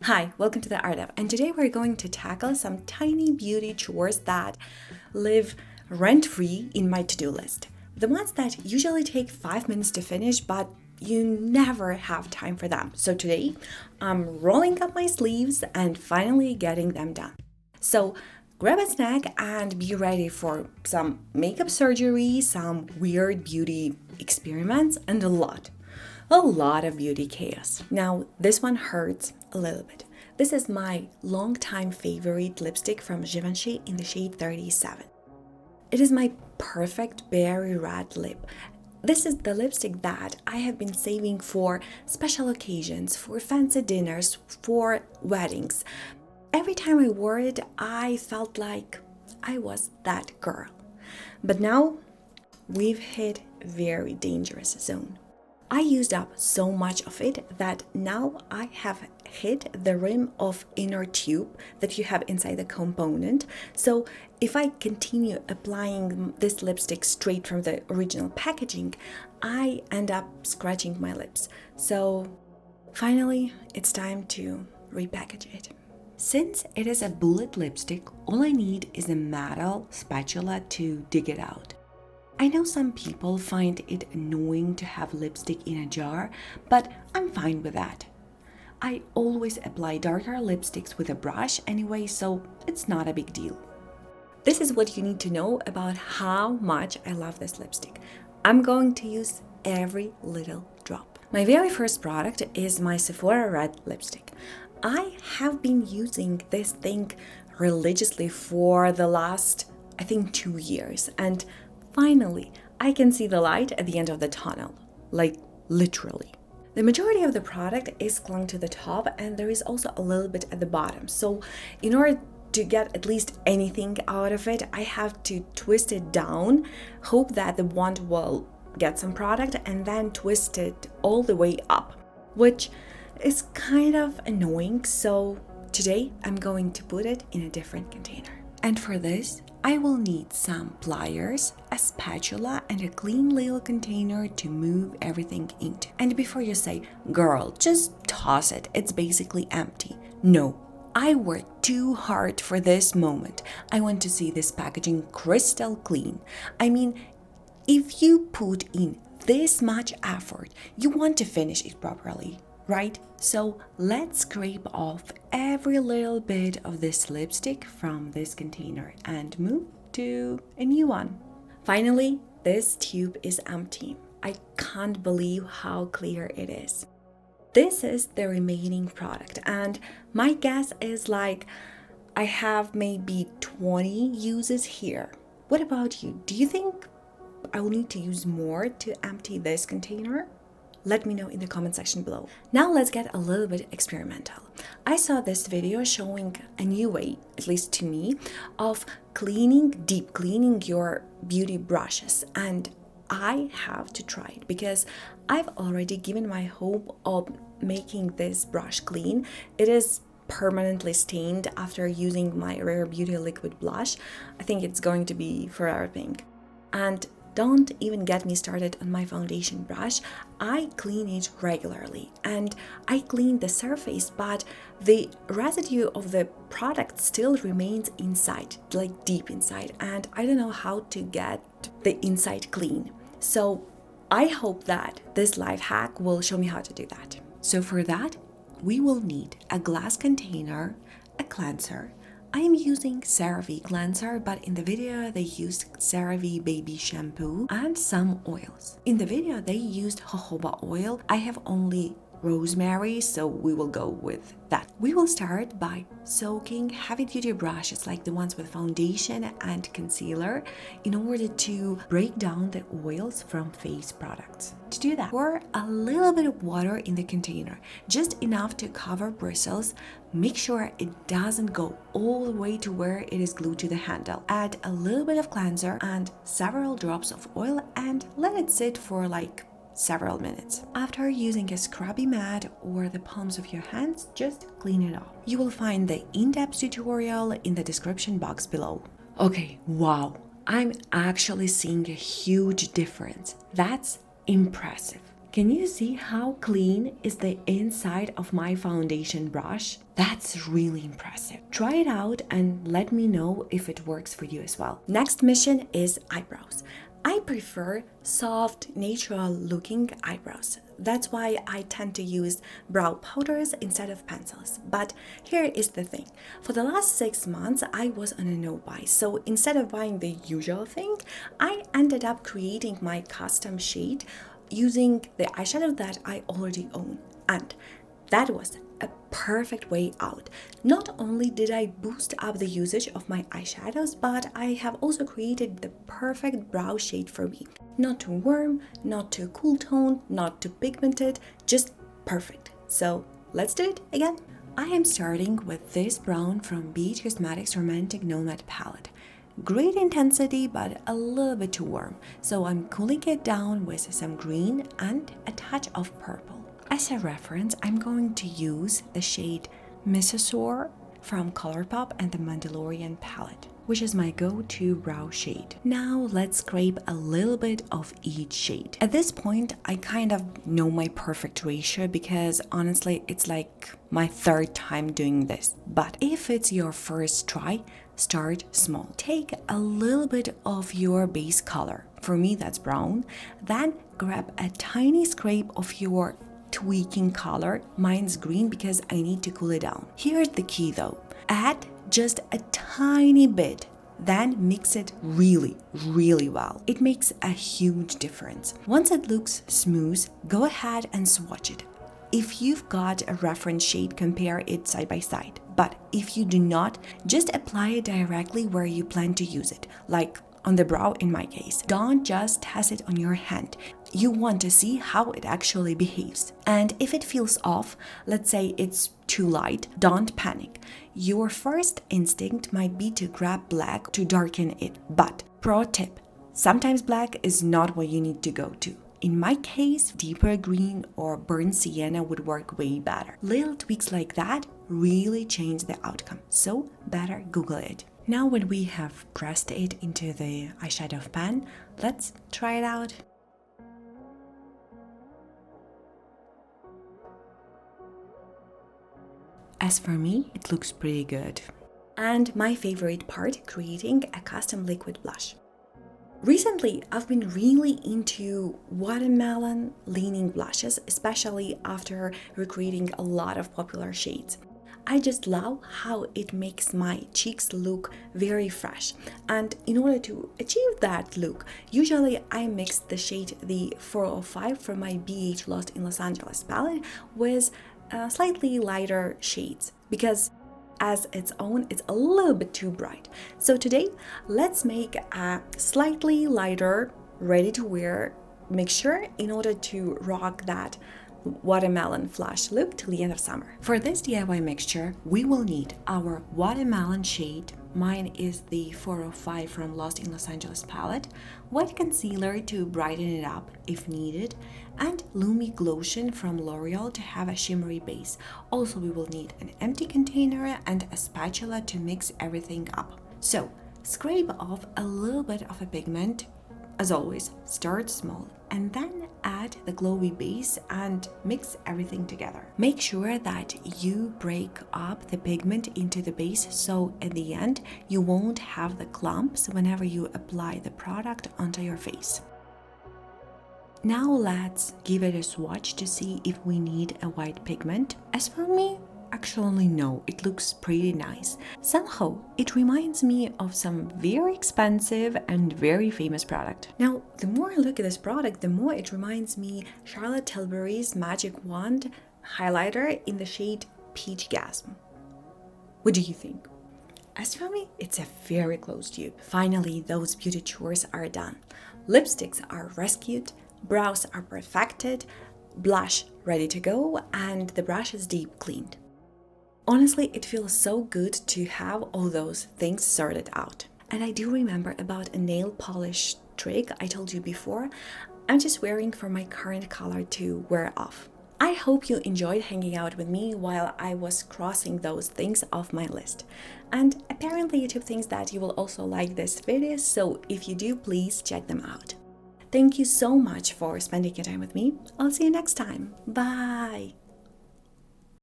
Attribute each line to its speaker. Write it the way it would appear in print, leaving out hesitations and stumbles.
Speaker 1: Hi, welcome to the Art of, and today we're going to tackle some tiny beauty chores that live rent-free in my to-do list. The ones that usually take 5 minutes to finish, but you never have time for them. So today, I'm rolling up my sleeves and finally getting them done. So grab a snack and be ready for some makeup surgery, some weird beauty experiments, and a lot of beauty chaos. Now, this one hurts a little bit. This is my longtime favorite lipstick from Givenchy in the shade 37. It is my perfect berry red lip. This is the lipstick that I have been saving for special occasions, for fancy dinners, for weddings. Every time I wore it, I felt like I was that girl. But now, we've hit a very dangerous zone. I used up so much of it that now I have hit the rim of inner tube that you have inside the component. So if I continue applying this lipstick straight from the original packaging, I end up scratching my lips. So finally, it's time to repackage it. Since it is a bullet lipstick, all I need is a metal spatula to dig it out. I know some people find it annoying to have lipstick in a jar, but I'm fine with that. I always apply darker lipsticks with a brush anyway, so it's not a big deal. This is what you need to know about how much I love this lipstick. I'm going to use every little drop. My very first product is my Sephora Red lipstick. I have been using this thing religiously for the last, 2 years, and finally, I can see the light at the end of the tunnel, like literally. The majority of the product is clung to the top, and there is also a little bit at the bottom. So in order to get at least anything out of it, I have to twist it down, hope that the wand will get some product, and then twist it all the way up, which is kind of annoying. So today I'm going to put it in a different container. And for this, I will need some pliers, a spatula, and a clean little container to move everything into. And before you say, girl, just toss it, it's basically empty. No, I worked too hard for this moment. I want to see this packaging crystal clean. I mean, if you put in this much effort, you want to finish it properly, right? So let's scrape off every little bit of this lipstick from this container and move to a new one. Finally, this tube is empty. I can't believe how clear it is. This is the remaining product, and my guess is I have maybe 20 uses here. What about you? Do you think I will need to use more to empty this container? Let me know in the comment section below. Now let's get a little bit experimental. I saw this video showing a new way, at least to me, of deep cleaning your beauty brushes, and I have to try it because I've already given my hope of making this brush clean. It is permanently stained after using my Rare Beauty liquid blush. I think it's going to be forever pink. And don't even get me started on my foundation brush. I clean it regularly and I clean the surface, but the residue of the product still remains inside, like deep inside, and I don't know how to get the inside clean. So I hope that this life hack will show me how to do that. So for that, we will need a glass container, a cleanser. I am using CeraVe cleanser, but in the video they used CeraVe baby shampoo and some oils. In the video they used jojoba oil. I have only rosemary, so we will go with that. We will start by soaking heavy duty brushes like the ones with foundation and concealer in order to break down the oils from face products. To do that, pour a little bit of water in the container, just enough to cover bristles. Make sure it doesn't go all the way to where it is glued to the handle. Add a little bit of cleanser and several drops of oil and let it sit for several minutes. After using a scrubby mat or the palms of your hands, just clean it off. You will find the in-depth tutorial in the description box below. Okay, wow, I'm actually seeing a huge difference. That's impressive. Can you see how clean is the inside of my foundation brush? That's really impressive. Try it out and let me know if it works for you as well. Next mission is eyebrows. I prefer soft, natural looking eyebrows. That's why I tend to use brow powders instead of pencils. But here is the thing. For the last 6 months, I was on a no-buy. So instead of buying the usual thing, I ended up creating my custom shade using the eyeshadow that I already own. And that was a perfect way out. Not only did I boost up the usage of my eyeshadows, but I have also created the perfect brow shade for me. Not too warm, not too cool tone, not too pigmented, just perfect. So let's do it again. I am starting with this brown from BH Cosmetics Romantic Nomad palette. Great intensity, but a little bit too warm. So I'm cooling it down with some green and a touch of purple. As a reference, I'm going to use the shade Missosaur from Colourpop and the Mandalorian palette, which is my go-to brow shade. Now let's scrape a little bit of each shade. At this point, I kind of know my perfect ratio because honestly, it's like my 3rd time doing this. But if it's your first try, start small. Take a little bit of your base color. For me, that's brown. Then grab a tiny scrape of your tweaking color. Mine's green because I need to cool it down. Here's the key though. Add just a tiny bit, then mix it really well. It makes a huge difference. Once it looks smooth, go ahead and swatch it. If you've got a reference shade, compare it side by side. But if you do not, just apply it directly where you plan to use it, like on the brow in my case. Don't just test it on your hand. You want to see how it actually behaves. And if it feels off, let's say it's too light, don't panic. Your first instinct might be to grab black to darken it. But pro tip, sometimes black is not what you need to go to. In my case, deeper green or burnt sienna would work way better. Little tweaks like that really change the outcome, so better Google it. Now when we have pressed it into the eyeshadow pan, let's try it out. As for me, it looks pretty good. And my favorite part, creating a custom liquid blush. Recently, I've been really into watermelon leaning blushes, especially after recreating a lot of popular shades. I just love how it makes my cheeks look very fresh. And in order to achieve that look, usually I mix the shade the 405 from my BH Lost in Los Angeles palette with slightly lighter shades because as its own, it's a little bit too bright. So today, let's make a slightly lighter, ready-to-wear mixture in order to rock that watermelon flush look till the end of summer. For this DIY mixture, we will need our watermelon shade. Mine is the 405 from Lost in Los Angeles palette, white concealer to brighten it up if needed, and Lumi Glotion from L'Oreal to have a shimmery base. Also, we will need an empty container and a spatula to mix everything up. So, scrape off a little bit of a pigment. As always, start small and then add the glowy base and mix everything together. Make sure that you break up the pigment into the base so at the end you won't have the clumps whenever you apply the product onto your face. Now let's give it a swatch to see if we need a white pigment. As for me, actually no, it looks pretty nice. Somehow it reminds me of some very expensive and very famous product. Now the more I look at this product, the more it reminds me Charlotte Tilbury's Magic Wand highlighter in the shade Peachgasm. What do you think? As for me, it's a very close dupe. Finally, those beauty chores are done. Lipsticks are rescued, brows are perfected, blush ready to go, and the brush is deep cleaned. Honestly, it feels so good to have all those things sorted out. And I do remember about a nail polish trick I told you before. I'm just wearing for my current color to wear off. I hope you enjoyed hanging out with me while I was crossing those things off my list. And apparently YouTube thinks that you will also like this video, so if you do, please check them out. Thank you so much for spending your time with me. I'll see you next time. Bye.